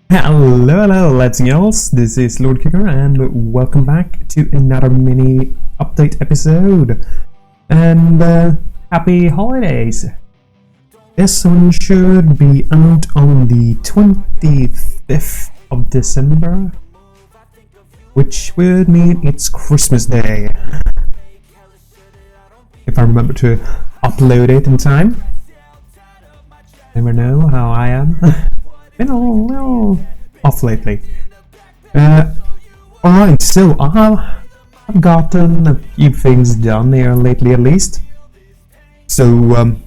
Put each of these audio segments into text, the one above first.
Hello, let's girls. This is Lord Kicker, and welcome back to another mini update episode. And happy holidays. This one should be out on the 25th of December, which would mean it's Christmas Day. If I remember to upload it in time. Never know how I am. Been a little off lately. Alright, so I've gotten a few things done here lately at least. So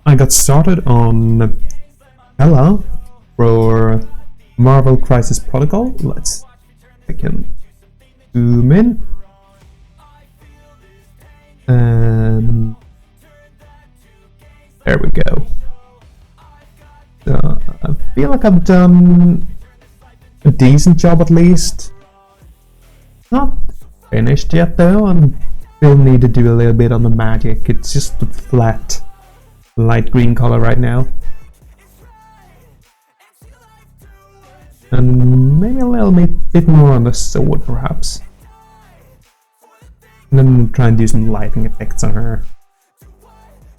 I got started on Hela for Marvel Crisis Protocol. I can zoom in. And there we go. I feel like I've done a decent job at least. Not finished yet though, and still need to do a little bit on the magic. It's just a flat light green color right now. And maybe a little bit more on the sword perhaps. And then try and do some lighting effects on her.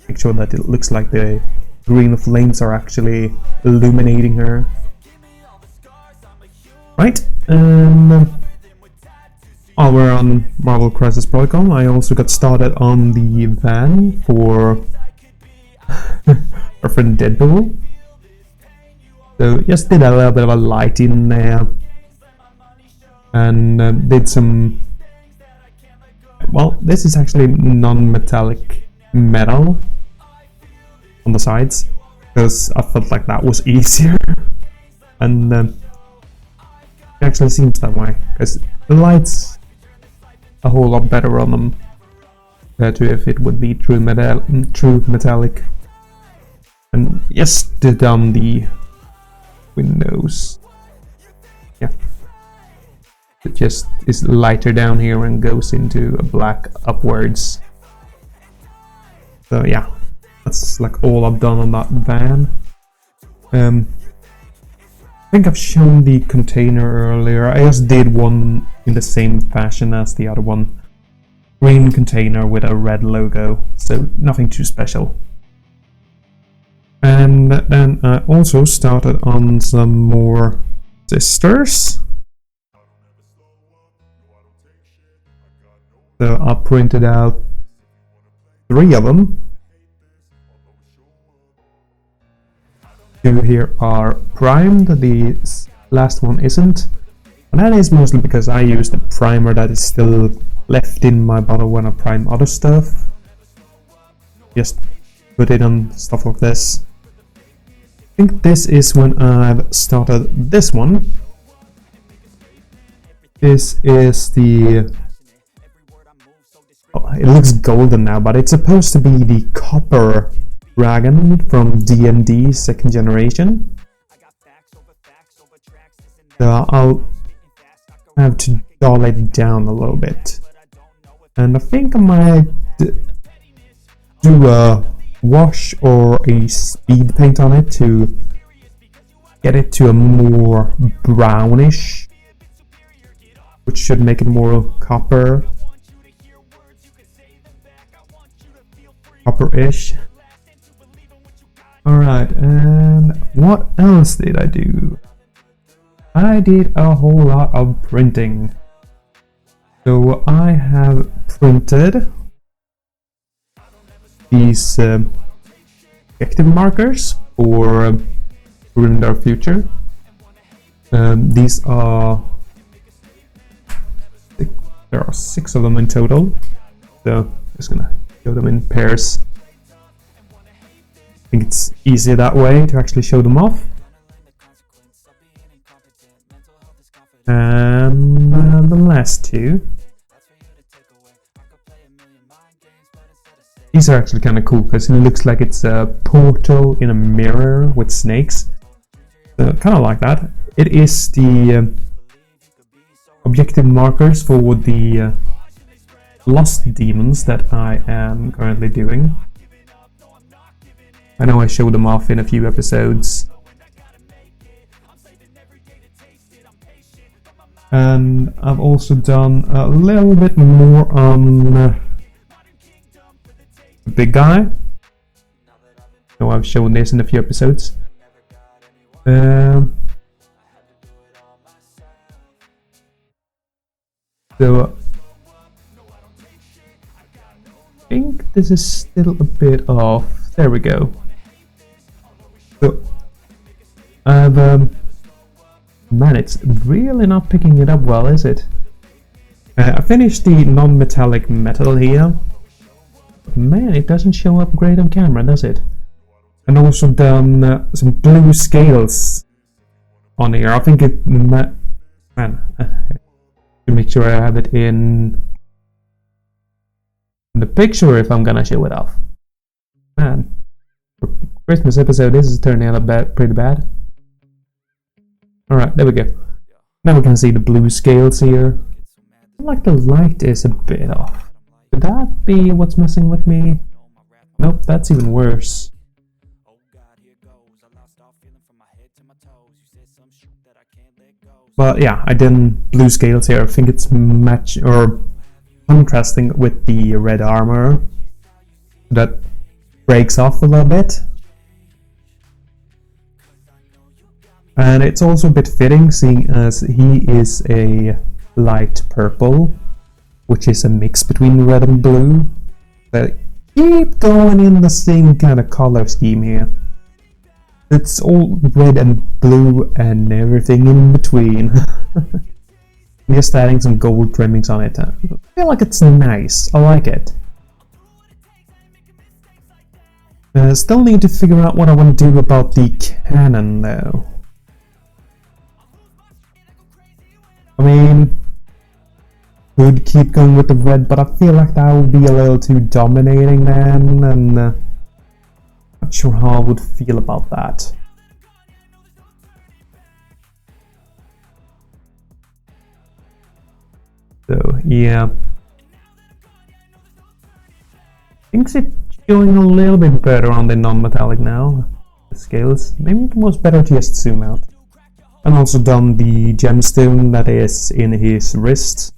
Make sure that it looks like the green flames are actually illuminating her. Right, while we're on Marvel Crisis Protocol, I also got started on the van for our friend Deadpool. So just did a little bit of a light in there, and did some. Well, this is actually non-metallic metal on the sides, because I felt like that was easier, and it actually seems that way, because the light's a whole lot better on them compared to if it would be true metallic. And yes, did on the windows, yeah, it just is lighter down here and goes into a black upwards. So yeah, that's like all I've done on that van. I think I've shown the container earlier. I just did one in the same fashion as the other one. Green container with a red logo, so nothing too special. And then I also started on some more sisters. So I printed out 3 of them. 2 here are primed, the last one isn't. And that is mostly because I used the primer that is still left in my bottle when I prime other stuff. Just put it on stuff like this. I think this is when I've started this one. This is the... Oh, it looks golden now, but it's supposed to be the copper dragon from D&D 2nd generation. So I'll have to dull it down a little bit. And I think I might do a wash or a speed paint on it to get it to a more brownish, which should make it more copper-ish. Alright, and what else did I do? I did a whole lot of printing. So I have printed these objective markers for Remember Our Future. These are... there are 6 of them in total. So I'm just gonna show them in pairs. I think it's easier that way to actually show them off. And the last 2. These are actually kind of cool because it looks like it's a portal in a mirror with snakes. Kind of like that. It is the objective markers for the lost demons that I am currently doing. I know I showed them off in a few episodes. And I've also done a little bit more on the big guy. know I've shown this in a few episodes. So I think this is still a bit off. There we go. So I've man, it's really not picking it up well, is it? I finished the non-metallic metal here. But man, it doesn't show up great on camera, does it? And also done some blue scales on here. I think it man, to make sure I have it in the picture if I'm gonna show it off. Man, for Christmas episode, this is turning out pretty bad. Alright, there we go. Now we can see the blue scales here. I feel like the light is a bit off. Could that be what's messing with me? Nope, that's even worse. But yeah, I did blue scales here. I think it's match or contrasting with the red armor. That breaks off a little bit. And it's also a bit fitting, seeing as he is a light purple, which is a mix between red and blue. But keep going in the same kind of color scheme here. It's all red and blue and everything in between. Just adding some gold trimmings on it. I feel like it's nice. I like it. Still need to figure out what I want to do about the cannon though. I mean, could keep going with the red, but I feel like that would be a little too dominating then, and not sure how I would feel about that. So yeah, thinks it's showing a little bit better on the non-metallic now. The scales, maybe it was better to just zoom out. And also done the gemstone that is in his wrist.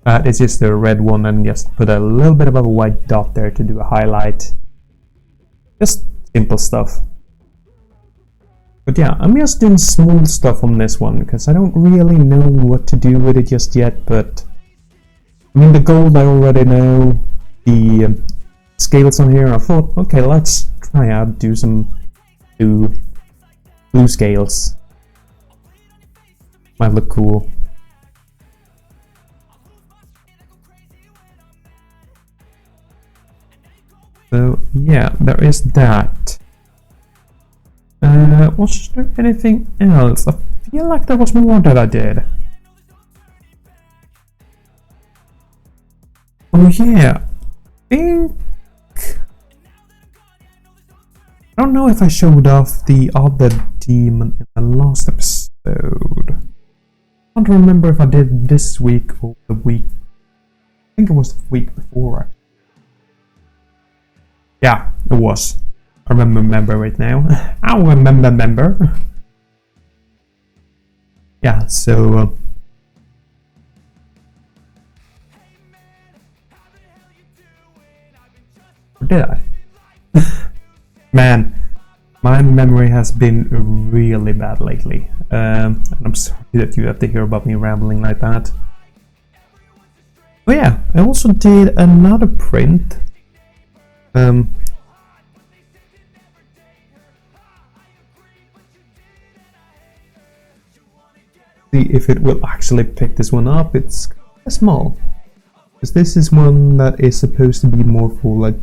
It's just a red one, and just put a little bit of a white dot there to do a highlight. Just simple stuff. But yeah, I'm just doing small stuff on this one, because I don't really know what to do with it just yet, but I mean the gold I already know, the scales on here, I thought, okay, let's try out, do some blue scales. Might look cool. So yeah, there is that. Was there anything else? I feel like there was more that I did. Oh yeah, I don't know if I showed off the other demon in the last episode. I don't remember if I did this week or the week. I think it was the week before. Yeah, it was. I remember right now. I remember. Yeah, so or did I? Man, my memory has been really bad lately. And I'm sorry that you have to hear about me rambling like that. Oh yeah, I also did another print. See if it will actually pick this one up. It's kind of small. Because this is one that is supposed to be more for like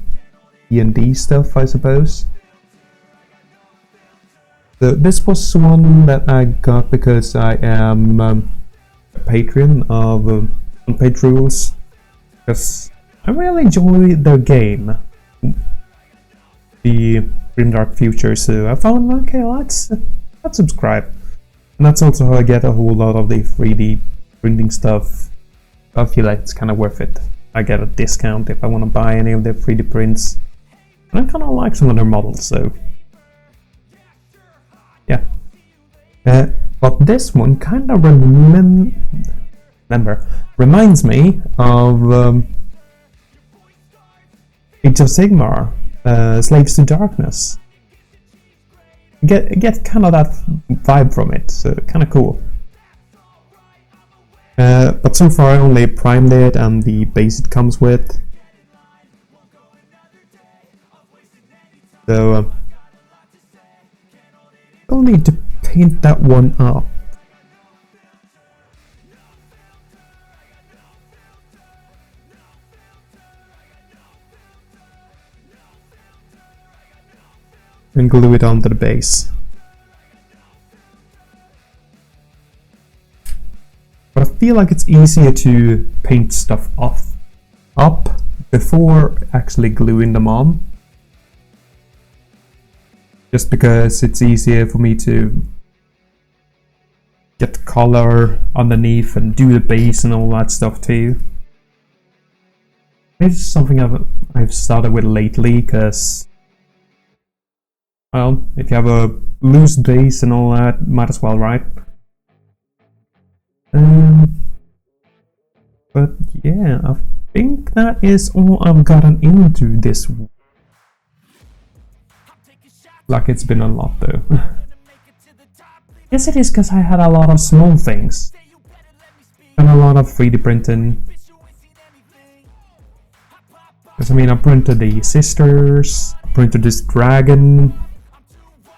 D&D stuff, I suppose. So this was one that I got because I am a patron of Unpaid Rules, because I really enjoy their game, the Grimdark Future. So I thought, okay, let's subscribe, and that's also how I get a whole lot of the 3D printing stuff. I feel like it's kind of worth it. I get a discount if I want to buy any of their 3D prints, and I kind of like some of their models, so. Yeah. But this one kind of reminds me of Age of Sigmar, Slaves to Darkness. Get kind of that vibe from it, so kind of cool. But so far I only primed it and the base it comes with. So I'll need to paint that one up. And glue it onto the base. But I feel like it's easier to paint stuff up before actually gluing them on. Just because it's easier for me to get the color underneath and do the base and all that stuff too. It's something I've started with lately because, well, if you have a loose base and all that, might as well, right? But yeah, I think that is all I've gotten into this week. Like, it's been a lot though. Yes, it is, because I had a lot of small things. And a lot of 3D printing. Because I mean, I printed the sisters, I printed this dragon,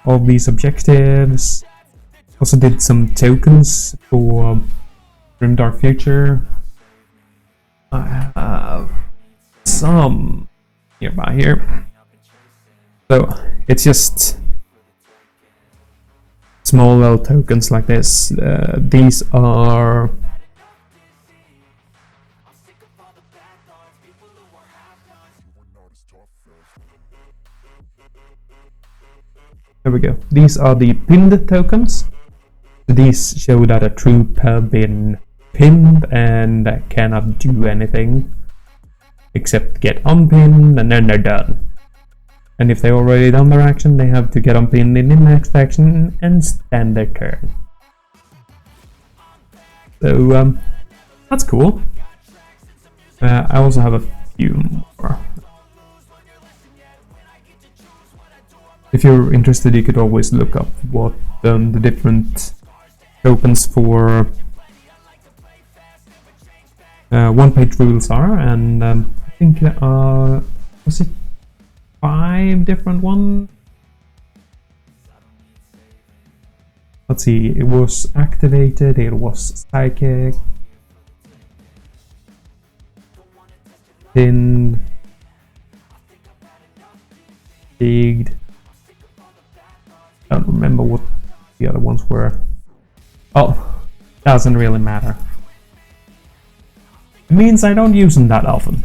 all these objectives. Also did some tokens for Grimdark Future. I have some nearby here. So it's just small little tokens like this. These are there we go. These are the pinned tokens. These show that a troop have been pinned and cannot do anything except get unpinned, and then they're done. And if they already done their action, they have to get unpinned in the next action and stand their turn. So that's cool. I also have a few more. If you're interested, you could always look up what the different tokens for one-page rules are, and I think was it 5 different ones? Let's see, it was activated, it was psychic, pinned, digged. I don't remember what the other ones were. Oh, doesn't really matter. It means I don't use them that often.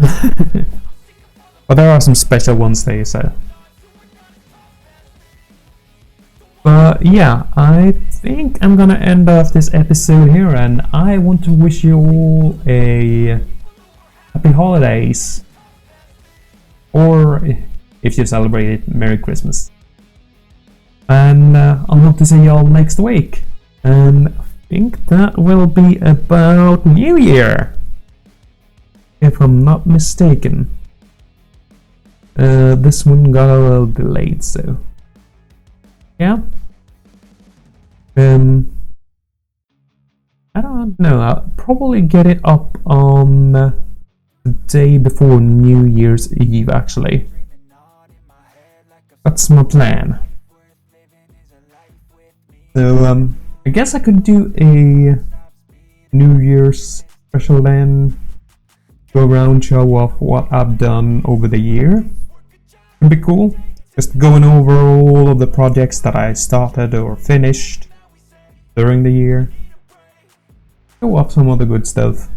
But there are some special ones they say. But yeah, I think I'm gonna end off this episode here, and I want to wish you all a happy holidays. Or if you celebrate it, Merry Christmas. And I'll hope to see y'all next week. And I think that will be about New Year, if I'm not mistaken. This one got a little delayed, so yeah. I don't know, I'll probably get it up on the day before New Year's Eve, actually. That's my plan. So I guess I could do a New Year's special then. Go around, show off what I've done over the year. It'd be cool. Just going over all of the projects that I started or finished during the year. Show off some of the good stuff.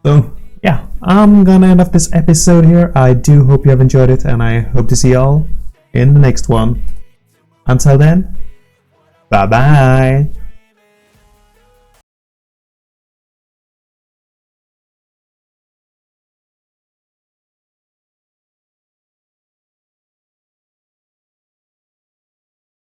So yeah, I'm gonna end off this episode here. I do hope you have enjoyed it, and I hope to see y'all in the next one. Until then, bye bye.